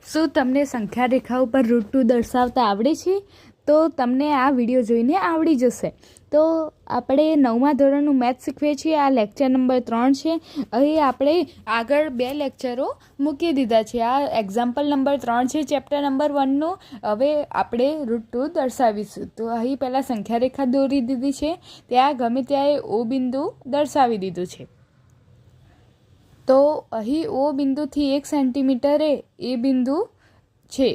શું તમને સંખ્યા રેખા ઉપર રૂટ 2 દર્શાવતા આવડે છે? તો તમને આ વિડીયો જોઈને આવડી જશે. તો આપણે 9મા ધોરણનું મેથ્સ શીખવીએ છીએ. આ લેક્ચર નંબર 3 છે. અહીં આપણે આગળ 2 લેક્ચરો મૂકી દીધા છે. આ એક્ઝામ્પલ નંબર 3 છે ચેપ્ટર નંબર 1નું. હવે આપણે રૂટ 2 દર્શાવીશું. તો અહીં પહેલાં સંખ્યા રેખા દોરી દીધી છે. ત્યાં ગમે ત્યાં ઓ બિંદુ દર્શાવી દીધું છે. તો અહીં ઓ બિંદુથી 1 સેન્ટીમીટરે એ બિંદુ છે.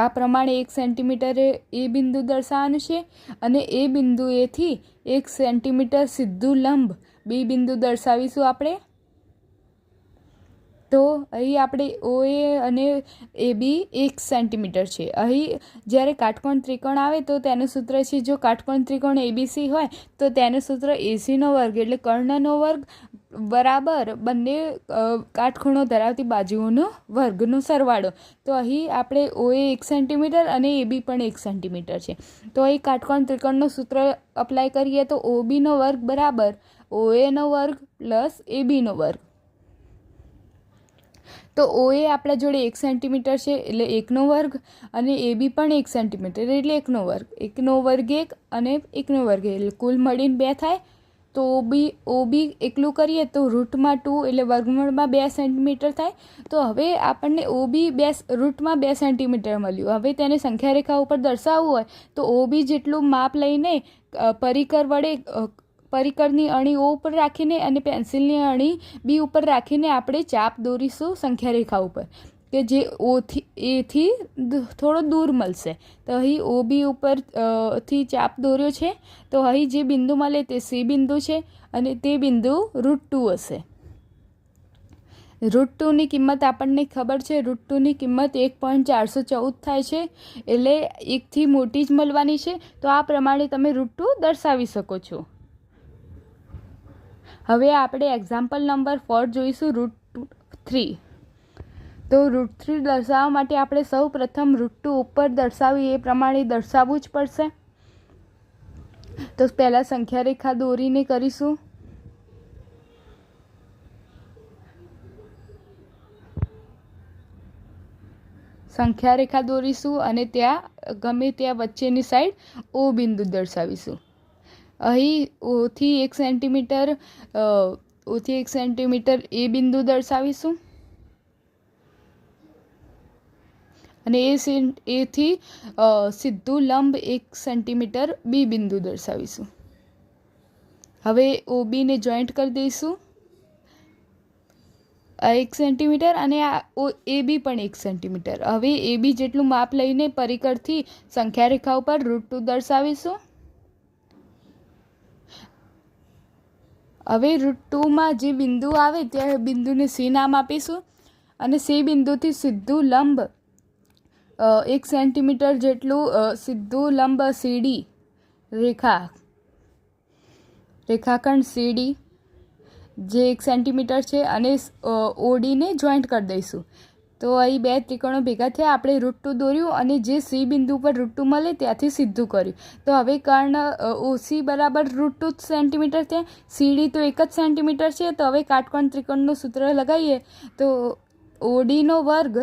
આ પ્રમાણે 1 સેન્ટીમીટરે એ બિંદુ દર્શાવવાનું છે અને એ બિંદુએથી 1 સેન્ટીમીટર સીધું લંબ બી બિંદુ દર્શાવીશું આપણે. તો અહીં આપણે OA અને AB 1 સેન્ટીમીટર છે. અહીં જ્યારે કાટકોણ ત્રિકોણ આવે તો તેનું સૂત્ર છે, જો કાટકોણ ત્રિકોણ ABC હોય તો તેનું સૂત્ર ACનો વર્ગ એટલે કર્ણનો વર્ગ બરાબર બંને કાટખૂણો ધરાવતી બાજુઓનો વર્ગનો સરવાળો. તો અહીં આપણે OA 1 સેન્ટીમીટર અને AB પણ 1 સેન્ટીમીટર છે. તો અહીં કાટકોણ ત્રિકોણનું સૂત્ર અપ્લાય કરીએ તો OBનો વર્ગ બરાબર OAનો વર્ગ પ્લસ ABનો વર્ગ. તો OA આપણા જોડે 1 સેન્ટીમીટર છે એટલે 1નો વર્ગ અને AB પણ 1 સેન્ટીમીટર એટલે 1નો વર્ગ. 1નો વર્ગ 1 અને 1નો વર્ગ એટલે કુલ મળીને 2 થાય. તો OB એકલું કરીએ તો રૂટમાં 2 એટલે વર્ગમૂળમાં 2 સેન્ટીમીટર થાય. તો હવે આપણને OB રૂટમાં 2 સેન્ટીમીટર મળ્યું. હવે તેને સંખ્યા રેખા ઉપર દર્શાવવું હોય તો OB જેટલું માપ લઈને પરિકર વડે પરિકરની અણી O ઉપર રાખીને અને પેન્સિલની અણી B ઉપર રાખીને આપણે ચાપ દોરીશું સંખ્યા રેખા ઉપર કે જે એથી થોડો દૂર મળશે. તો અહીં OB ઉપર થી ચાપ દોર્યો છે. તો અહીં જે બિંદુ મળે તે C બિંદુ છે અને તે બિંદુ રૂટ 2 હશે. રૂટ 2ની કિંમત આપણને ખબર છે. રૂટ 2ની કિંમત 1.414 થાય છે એટલે 1થી મોટી જ મળવાની છે. તો આ પ્રમાણે તમે રૂટ 2 દર્શાવી શકો છો. હવે આપણે એક્ઝામ્પલ નંબર 4 જોઈશું, રૂટ 3. તો રૂટ 3 દર્શાવવા માટે આપણે સૌ પ્રથમ રૂટ 2 ઉપર દર્શાવી એ પ્રમાણે દર્શાવવું જ પડશે. તો પહેલાં સંખ્યા રેખા દોરીને કરીશું. સંખ્યા રેખા દોરીશું અને ત્યાં ગમે ત્યાં વચ્ચેની સાઈડ O બિંદુ દર્શાવીશું. અહીં ઓથી 1 સેન્ટીમીટર એ બિંદુ દર્શાવીશું અને એથી સીધું લંબ 1 સેન્ટીમીટર બી બિંદુ દર્શાવીશું. હવે OBને જોઈન્ટ કરી દઈશું 1 સેન્ટીમીટર અને આ AB પણ 1 સેન્ટીમીટર. હવે AB જેટલું માપ લઈને પરિકરથી સંખ્યા રેખા ઉપર રૂટ 2 દર્શાવીશું. હવે રૂટ 2માં જે બિંદુ આવે તે બિંદુને C નામ આપીશું અને C બિંદુથી સીધું લંબ 1 સેન્ટીમીટર જેટલું સીધું લંબ CD રેખાખંડ CD જે 1 સેન્ટીમીટર છે અને ODને જોઈન્ટ કરી દઈશું. તો અહીં 2 ત્રિકોણો ભેગા થયા. આપણે રૂટ 2 દોર્યું અને જે C બિંદુ પર રૂટ 2 મળે ત્યાંથી સીધું કર્યું. તો હવે કર્ણ OC બરાબર રૂટ 2 સેન્ટીમીટર થયા. CD તો 1 જ સેન્ટીમીટર છે. તો હવે કાટકોણ ત્રિકોણનું સૂત્ર લગાવીએ તો ODનો વર્ગ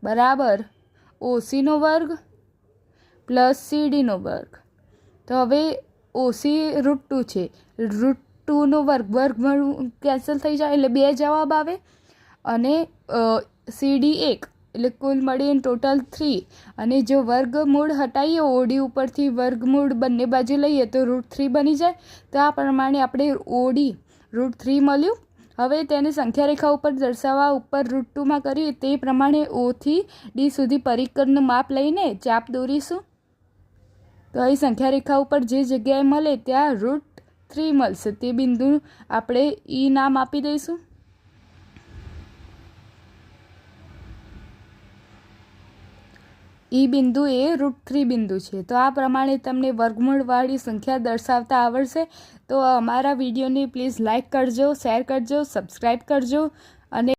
બરાબર OCનો વર્ગ પ્લસ CDનો વર્ગ. તો હવે OC રૂટ 2 છે. રૂટ 2નો વર્ગમૂળ કેન્સલ થઈ જાય એટલે 2 જવાબ આવે અને CD 1 એટલે કુલ મળીને ટોટલ 3 અને જો વર્ગમૂળ હટાવીએ OD ઉપરથી વર્ગમૂળ બંને બાજુ લઈએ તો રૂટ 3 બની જાય. તો આ પ્રમાણે આપણે OD રૂટ 3 મળ્યું. હવે તેને સંખ્યા રેખા ઉપર દર્શાવવા ઉપર રૂટ 2માં કરીએ તે પ્રમાણે O થી D સુધી પરિકરનું માપ લઈને ચાપ દોરીશું. તો અહીં સંખ્યા રેખા ઉપર જે જગ્યાએ મળે ત્યાં રૂટ 3 મળશે. તે બિંદુ આપણે E નામ આપી દઈશું. E બિંદુ એ રૂટ 3 બિંદુ છે. તો આ પ્રમાણે તમને વર્ગમૂળવાળી સંખ્યા દર્શાવતા આવડશે. તો અમારા વિડીયોને પ્લીઝ લાઇક કરજો, શેર કરજો, સબસ્ક્રાઈબ કરજો અને